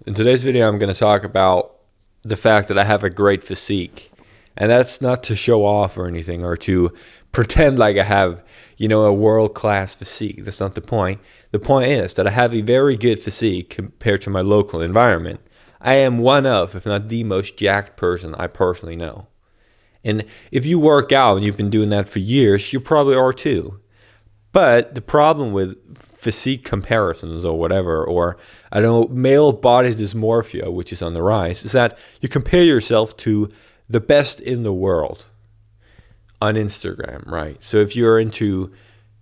In today's video, I'm going to talk about the fact that I have a great physique. And that's not to show off or anything or to pretend like I have, a world-class physique. That's not the point. The point is that I have a very good physique compared to my local environment. I am one of, if not the most jacked person I personally know. And if you work out and you've been doing that for years, you probably are too. But the problem with physique comparisons or whatever, or I don't know, male body dysmorphia, which is on the rise, is that you compare yourself to the best in the world on Instagram, right? So if you're into,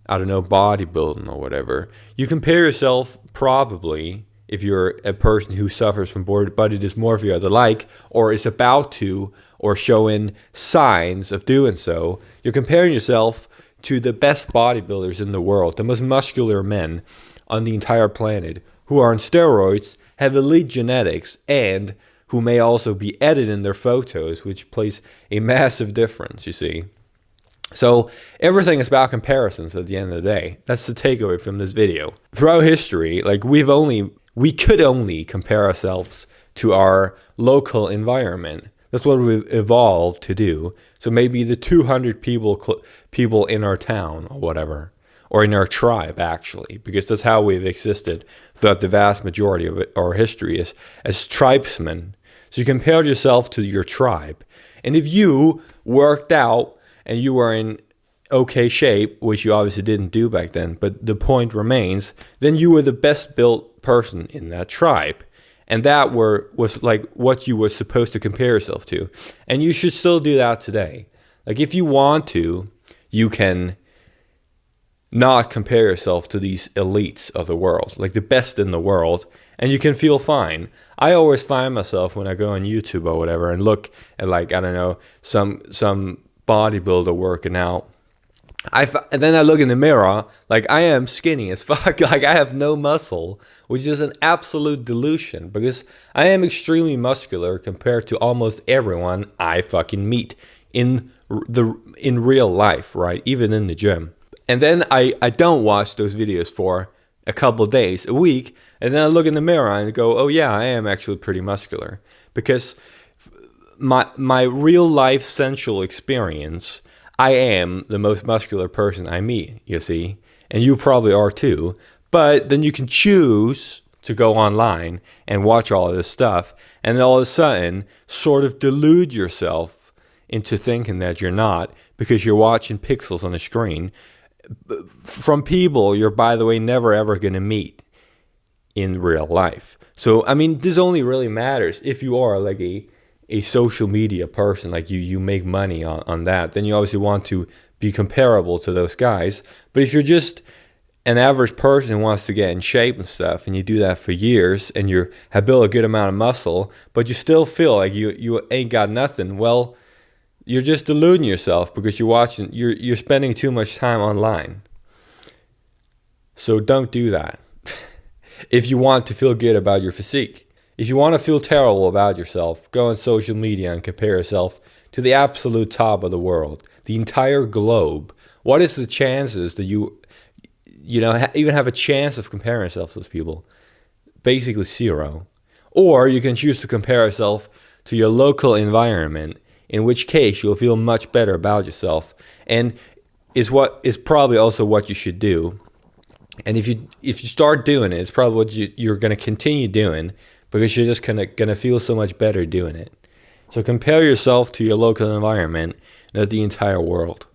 I don't know, bodybuilding or whatever, you compare yourself probably, if you're a person who suffers from body dysmorphia or the like, or is about to, or showing signs of doing so, you're comparing yourself to the best bodybuilders in the world, the most muscular men on the entire planet, who are on steroids, have elite genetics, and who may also be editing their photos, which plays a massive difference, you see. So everything is about comparisons at the end of the day. That's the takeaway from this video. Throughout history, we could only compare ourselves to our local environment. That's what we've evolved to do. So maybe the 200 people in our town or whatever, or in our tribe actually, because that's how we've existed throughout the vast majority of our history as tribesmen. So you compare yourself to your tribe. And if you worked out and you were in okay shape, which you obviously didn't do back then, but the point remains, then you were the best built person in that tribe. And that was like what you were supposed to compare yourself to. And you should still do that today. Like if you want to, you can not compare yourself to these elites of the world, like the best in the world, and you can feel fine. I always find myself when I go on YouTube or whatever and look at some bodybuilder working out. And then I look in the mirror, like I am skinny as fuck, like I have no muscle, which is an absolute delusion because I am extremely muscular compared to almost everyone I fucking meet in real life, right? Even in the gym. And then I don't watch those videos for a couple days, a week, and then I look in the mirror and go, oh yeah, I am actually pretty muscular. Because my real life sensual experience, I am the most muscular person I meet, you see, and you probably are too. But then you can choose to go online and watch all of this stuff, and then all of a sudden sort of delude yourself into thinking that you're not because you're watching pixels on a screen from people you're, by the way, never ever going to meet in real life. So, I mean, this only really matters if you are like a social media person, like you make money on that, then you obviously want to be comparable to those guys. But if you're just an average person who wants to get in shape and stuff, and you do that for years, and you have built a good amount of muscle, but you still feel like you ain't got nothing, well, you're just deluding yourself because you're spending too much time online. So don't do that. If you want to feel good about your physique. If you want to feel terrible about yourself, go on social media and compare yourself to the absolute top of the world, the entire globe. What is the chances that you even have a chance of comparing yourself to those people? Basically zero. Or you can choose to compare yourself to your local environment, in which case you'll feel much better about yourself, and is probably also what you should do. And if you start doing it, it's probably what you're going to continue doing, because you're just gonna feel so much better doing it. So compare yourself to your local environment, not the entire world.